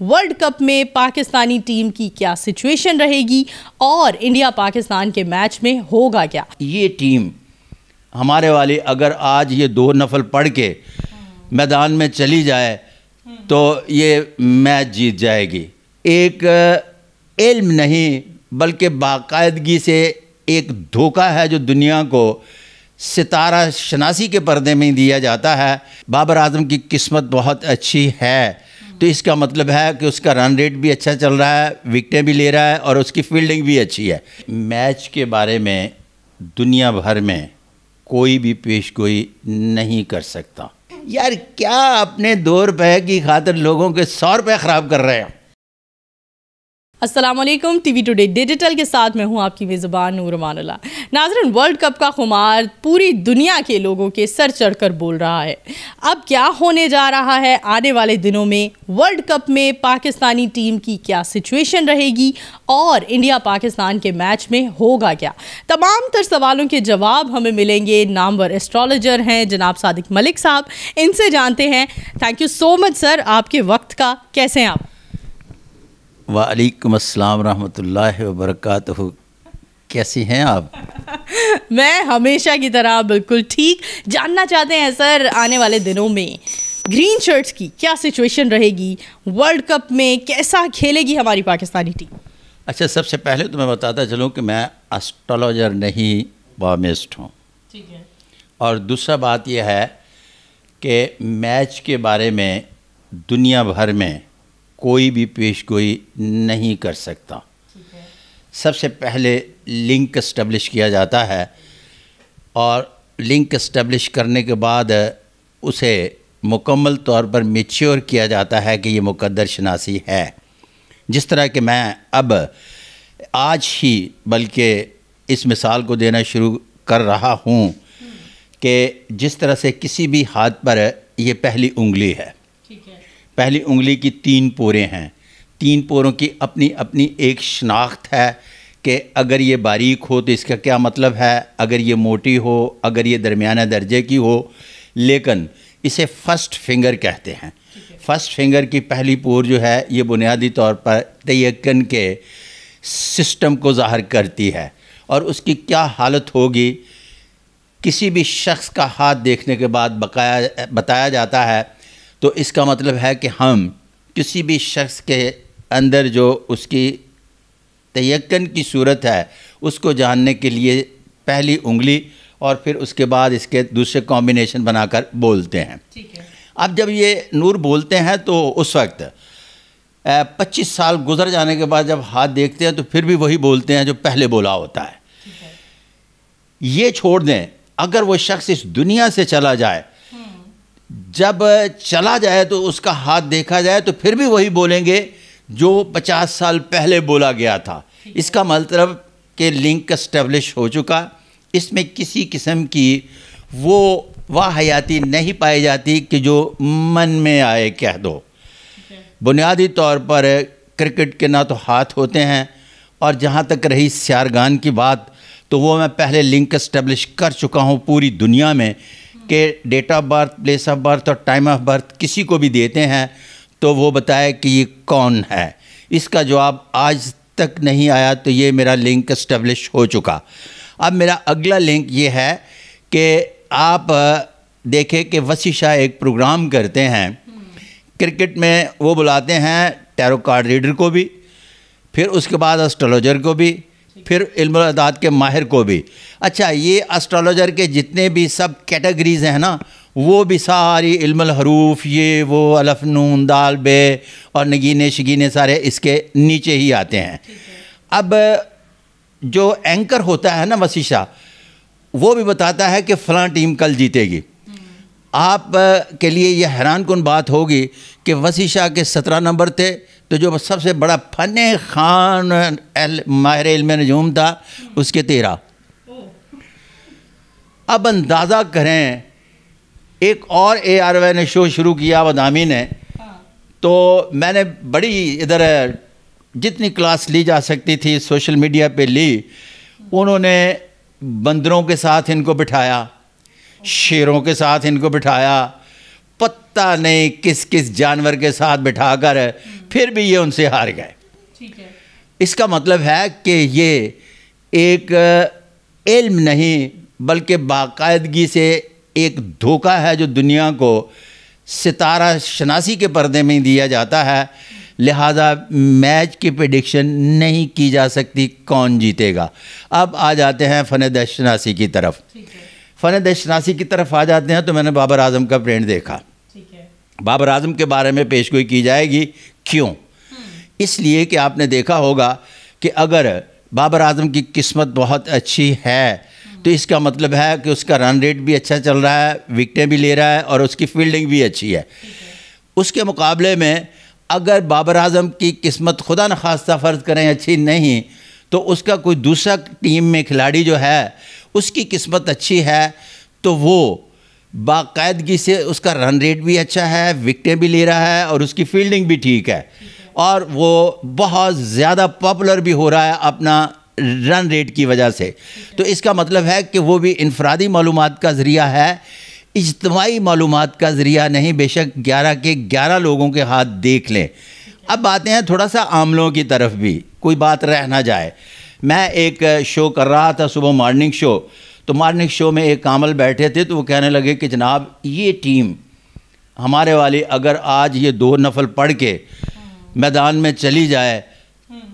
World cup में Pakistani team की क्या सिचुएशन रहेगी और इंडिया पाकिस्तान के मैच में होगा क्या। ये टीम हमारे वाली अगर आज ये 2 नफल पढ़ के मैदान में चली जाए तो ये मैच जीत जाएगी। एक इल्म नहीं बल्कि बाकायदगी से एक धोखा है जो दुनिया को सितारा शनासी के पर्दे में दिया जाता है। बाबर आजम की किस्मत बहुत अच्छी है तो इसका मतलब है कि उसका रन रेट भी अच्छा चल रहा है, विकेटें भी ले रहा है और उसकी फील्डिंग भी अच्छी है। मैच के बारे में दुनिया भर में कोई भी पेशगोई नहीं कर सकता। यार क्या अपने 2 रुपए की खातिर लोगों के 100 रुपए ख़राब कर रहे हैं। अस्सलामुअलैकुम, टीवी टुडे डिजिटल के साथ मैं हूं आपकी मेज़बान नूर अमानुल्लाह। नाज़रीन, वर्ल्ड कप का खुमार पूरी दुनिया के लोगों के सर चढ़कर बोल रहा है। अब क्या होने जा रहा है आने वाले दिनों में, वर्ल्ड कप में पाकिस्तानी टीम की क्या सिचुएशन रहेगी और इंडिया पाकिस्तान के मैच में होगा क्या। तमाम तर सवालों के जवाब हमें मिलेंगे। नामवर एस्ट्रोलॉजर हैं जनाब सादिक मलिक साहब, इनसे जानते हैं। Thank you so much sir आपके वक्त का। कैसे हैं आप? वालेकुम अस्सलाम रहमतुल्लाहि व बरकातहू। कैसी हैं आप? मैं हमेशा की तरह बिल्कुल ठीक। जानना चाहते हैं सर, आने वाले दिनों में ग्रीन शर्ट्स की क्या सिचुएशन रहेगी, वर्ल्ड कप में कैसा खेलेगी हमारी पाकिस्तानी टीम। अच्छा, सबसे पहले तो मैं बताता चलूँ कि मैं एस्ट्रोलॉजर नहीं, बामिस्ट हूँ। ठीक है। और दूसरा बात यह है कि मैच के बारे में दुनिया भर में कोई भी पेशगोई नहीं कर सकता। सबसे पहले लिंक इस्टेब्लिश किया जाता है और लिंक इस्टेब्लिश करने के बाद उसे मुकम्मल तौर पर मैच्योर किया जाता है कि ये मुकद्दर शनासी है। जिस तरह कि मैं अब आज ही बल्कि इस मिसाल को देना शुरू कर रहा हूँ कि जिस तरह से किसी भी हाथ पर ये पहली उंगली है, पहली उंगली की 3 पोरें हैं, 3 पोरों की अपनी अपनी एक शनाख्त है कि अगर ये बारीक हो तो इसका क्या मतलब है, अगर ये मोटी हो, अगर ये दरमियाना दर्जे की हो। लेकिन इसे फ़र्स्ट फिंगर कहते हैं। फ़र्स्ट फिंगर की पहली पोर जो है ये बुनियादी तौर पर तयक्कन के सिस्टम को ज़ाहिर करती है और उसकी क्या हालत होगी किसी भी शख्स का हाथ देखने के बाद बताया जाता है। तो इसका मतलब है कि हम किसी भी शख्स के अंदर जो उसकी तयक्कन की सूरत है उसको जानने के लिए पहली उंगली और फिर उसके बाद इसके दूसरे कॉम्बिनेशन बनाकर बोलते हैं। ठीक है। अब जब ये नूर बोलते हैं तो उस वक्त 25 साल गुजर जाने के बाद जब हाथ देखते हैं तो फिर भी वही बोलते हैं जो पहले बोला होता है। ये छोड़ दें, अगर वो शख्स इस दुनिया से चला जाए, जब चला जाए तो उसका हाथ देखा जाए तो फिर भी वही बोलेंगे जो 50 साल पहले बोला गया था। इसका मतलब कि लिंक एस्टेब्लिश हो चुका, इसमें किसी किस्म की वो वाहयाती नहीं पाई जाती कि जो मन में आए कह दो। बुनियादी तौर पर क्रिकेट के ना तो हाथ होते हैं और जहाँ तक रही सियारगान की बात तो वो मैं पहले लिंक एस्टेब्लिश कर चुका हूँ पूरी दुनिया में कि date of birth, place of birth और टाइम ऑफ बर्थ किसी को भी देते हैं तो वो बताए कि ये कौन है। इसका जवाब आज तक नहीं आया तो ये मेरा लिंक एस्टेब्लिश हो चुका। अब मेरा अगला लिंक ये है कि आप देखें कि वसी शाह एक प्रोग्राम करते हैं क्रिकेट में, वो बुलाते हैं टैरो कार्ड रीडर को भी, फिर उसके बाद एस्ट्रोलॉजर को भी, फिर इल्म अदाद के माहिर को भी। अच्छा, ये एस्ट्रोलॉजर के जितने भी सब कैटेगरीज़ हैं ना, वो भी सारी इल्मुल हरूफ, ये वो अलफ नून दाल बे और नगीने शगीने सारे इसके नीचे ही आते हैं। अब जो एंकर होता है ना वसी शाह, वो भी बताता है कि फ़लाँ टीम कल जीतेगी। आप के लिए ये हैरान कुन बात होगी कि वसी शाह के 17 नंबर थे तो जो सबसे बड़ा फ़न खान माहिर इल्म नजूम था उसके 13। अब अंदाज़ा करें, एक और ARY ने शो शुरू किया बदामी ने, तो मैंने बड़ी इधर जितनी क्लास ली जा सकती थी सोशल मीडिया पे ली। उन्होंने बंदरों के साथ इनको बिठाया, शेरों के साथ इनको बिठाया, पता नहीं किस किस जानवर के साथ बिठाकर फिर भी ये उनसे हार गए। ठीक है। इसका मतलब है कि ये एक इल्म नहीं बल्कि बाकायदगी से एक धोखा है जो दुनिया को सितारा शनासी के पर्दे में दिया जाता है। लिहाजा मैच की प्रेडिक्शन नहीं की जा सकती कौन जीतेगा। अब आ जाते हैं फ़न शनासी की तरफ। फ़न शनासी की तरफ आ जाते हैं तो मैंने बाबर आज़म का प्रिंट देखा। बाबर आज़म के बारे में पेशगोई की जाएगी। क्यों? इसलिए कि आपने देखा होगा कि अगर बाबर आज़म की किस्मत बहुत अच्छी है तो इसका मतलब है कि उसका रन रेट भी अच्छा चल रहा है, विकेटें भी ले रहा है और उसकी फील्डिंग भी अच्छी है। उसके मुकाबले में अगर बाबर आज़म की किस्मत खुदा न खास्ता फ़र्ज़ करें अच्छी नहीं तो उसका कोई दूसरा टीम में खिलाड़ी जो है उसकी किस्मत अच्छी है तो वो बाकायदगी से उसका रन रेट भी अच्छा है, विकेटें भी ले रहा है और उसकी फील्डिंग भी ठीक है और वो बहुत ज़्यादा पॉपुलर भी हो रहा है अपना रन रेट की वजह से। तो इसका मतलब है कि वो भी इनफरादी मालूमात का ज़रिया है, इज्तिमाई मालूमात का ज़रिया नहीं। बेशक 11 के 11 लोगों के हाथ देख लें। अब आते हैं थोड़ा सा आमलों की तरफ भी, कोई बात रह ना जाए। मैं एक शो कर रहा था सुबह, मॉर्निंग शो, तो मॉर्निंग शो में एक कामल बैठे थे तो वो कहने लगे कि जनाब ये टीम हमारे वाली अगर आज ये 2 नफल पढ़ के मैदान में चली जाए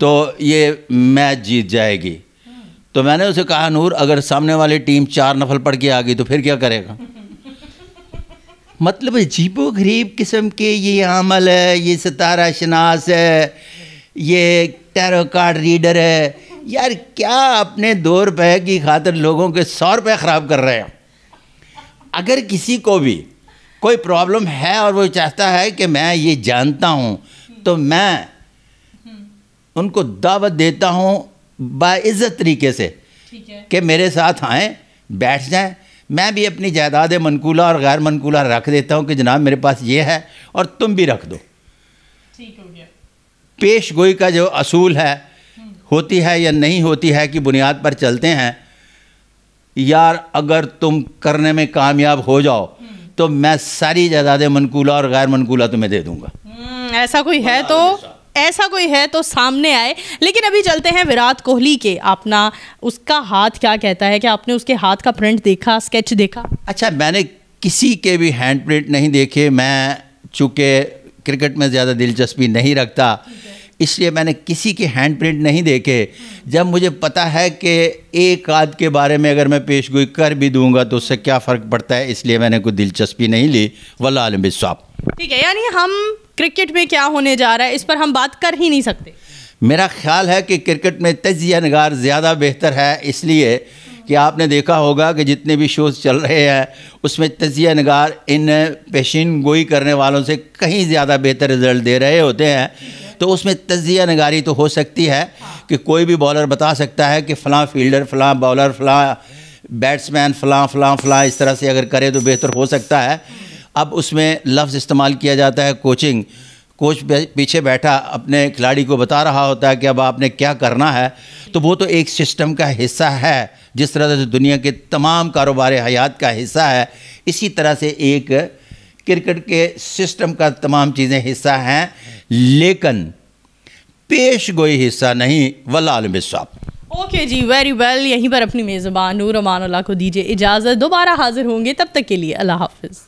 तो ये मैच जीत जाएगी। तो मैंने उसे कहा नूर अगर सामने वाली टीम 4 नफल पढ़ के आ गई तो फिर क्या करेगा? मतलब अजीबो गरीब किस्म के ये अमल है, ये सितारा शनास है, ये टैरो कार्ड रीडर है। यार क्या अपने 2 रुपए की खातिर लोगों के 100 रुपये ख़राब कर रहे हैं। अगर किसी को भी कोई प्रॉब्लम है और वो चाहता है कि मैं ये जानता हूँ तो मैं उनको दावत देता हूँ बाइज़्ज़त तरीके से कि मेरे साथ आएँ, बैठ जाएं। मैं भी अपनी जायदाद मनकूला और गैर मनकूला रख देता हूँ कि जनाब मेरे पास ये है और तुम भी रख दो। ठीक हो गया। पेश गोई का जो असूल है होती है या नहीं होती है कि बुनियाद पर चलते हैं। यार अगर तुम करने में कामयाब हो जाओ तो मैं सारी जायदाद मनकूला और गैर मनकूला तुम्हें दे दूँगा। ऐसा कोई है तो सामने आए। लेकिन अभी चलते हैं विराट कोहली के। अपना उसका हाथ क्या कहता है? कि आपने उसके हाथ का प्रिंट देखा, स्केच देखा? अच्छा, मैंने किसी के भी हैंड प्रिंट नहीं देखे। मैं चूँकि क्रिकेट में ज़्यादा दिलचस्पी नहीं रखता इसलिए मैंने किसी के हैंड प्रिंट नहीं देखे। जब मुझे पता है कि एक आध के बारे में अगर मैं पेशगोई कर भी दूंगा तो उससे क्या फ़र्क पड़ता है, इसलिए मैंने कोई दिलचस्पी नहीं ली। वल्लाह आलिम बिस्वाब। ठीक है, यानी हम क्रिकेट में क्या होने जा रहा है इस पर हम बात कर ही नहीं सकते। मेरा ख्याल है कि क्रिकेट में तजिया नगार ज़्यादा बेहतर है, इसलिए कि आपने देखा होगा कि जितने भी शोज़ चल रहे हैं उसमें तजिया नगार इन पेशिन गोई करने वालों से कहीं ज़्यादा बेहतर रिज़ल्ट दे रहे होते हैं। तो उसमें तजिया नगारी तो हो सकती है कि कोई भी बॉलर बता सकता है कि फ़लाँ फील्डर, फ़लाँ बॉलर, फ़लाँ बैट्समैन, फ़लाँ इस तरह से अगर करे तो बेहतर हो सकता है। अब उसमें लफ्ज़ इस्तेमाल किया जाता है कोचिंग। कोच पीछे बैठा अपने खिलाड़ी को बता रहा होता है कि अब आपने क्या करना है। तो वो तो एक सिस्टम का हिस्सा है, जिस तरह से दुनिया के तमाम कारोबार हयात का हिस्सा है, इसी तरह से एक क्रिकेट के सिस्टम का तमाम चीज़ें हिस्सा हैं, लेकिन पेश गोई हिस्सा नहीं। वल्लाह आलिम बिस्वाब। ओके जी, वेरी वेल। यहीं पर अपनी मेज़बान नूर अमानुल्लाह को दीजिए इजाज़त। दोबारा हाजिर होंगे, तब तक के लिए अल्लाह हाफ़िज़।